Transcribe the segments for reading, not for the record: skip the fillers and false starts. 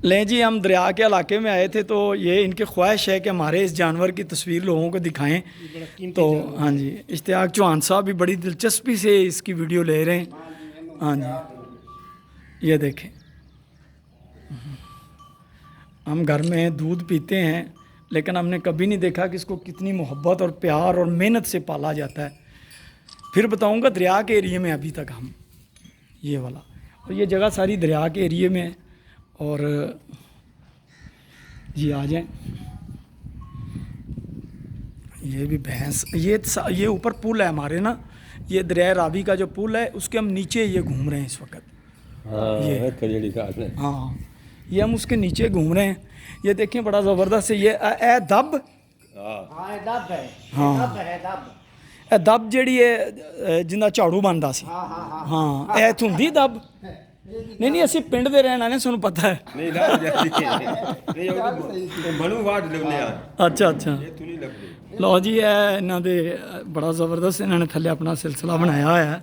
लें जी, हम दरिया के इलाके में आए थे तो ये इनकी ख्वाहिश है कि हमारे इस जानवर की तस्वीर लोगों को दिखाएं। तो हाँ जी, इश्तियाक चौहान साहब भी बड़ी दिलचस्पी से इसकी वीडियो ले रहे हैं। हाँ जी, ये देखें, हम घर में दूध पीते हैं लेकिन हमने कभी नहीं देखा कि इसको कितनी मोहब्बत और प्यार और मेहनत से पाला जाता है। फिर बताऊंगा दरिया के एरिए में अभी तक हम ये वाला, और ये जगह सारी दरिया के एरिए में है। और जी आ जाएं, ये भी भैंस, ये ऊपर पुल है हमारे ना, ये दरिया रावी का जो पुल है उसके हम नीचे ये घूम रहे हैं इस वक्त। हाँ, ये हम उसके नीचे घूम रहे हैं। ये देखें बड़ा ज़बरदस्त है ये दब। हाँ, ਇਹ ਦਬ ਜਿਹੜੀ ਹੈ ਜਿੰਦਾ ਝਾੜੂ ਬਣਦਾ ਸੀ। ਹਾਂ, ਇਹ ਇੱਥੋਂ ਹੁੰਦੀ ਦਬ। ਨਹੀਂ ਅਸੀਂ ਪਿੰਡ ਦੇ ਰਹਿਣ ਵਾਲੇ, ਸਾਨੂੰ ਪਤਾ ਹੈ। ਨਹੀਂ ਲੱਗ ਜਾਂਦੀ ਨਹੀਂ ਉਹ ਬਣੂ ਵਾਟ ਲੈਣੇ ਆ। ਅੱਛਾ ਅੱਛਾ, ਇਹ ਤੂੰ ਨਹੀਂ ਲੱਭਦੀ। ਲਓ ਜੀ, ਇਹ ਇਹਨਾਂ ਦੇ ਬੜਾ ਜ਼ਬਰਦਸਤ ਇਹਨਾਂ ਨੇ ਥੱਲੇ ਆਪਣਾ ਸਿਲਸਿਲਾ ਬਣਾਇਆ ਹੋਇਆ ਹੈ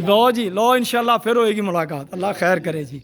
ਲਓ ਜੀ, ਲਓ, ਇਨਸ਼ਾਅੱਲਾ ਫਿਰ ਹੋਏਗੀ ਮੁਲਾਕਾਤ। ਅੱਲਾ ਖੈਰ करे जी।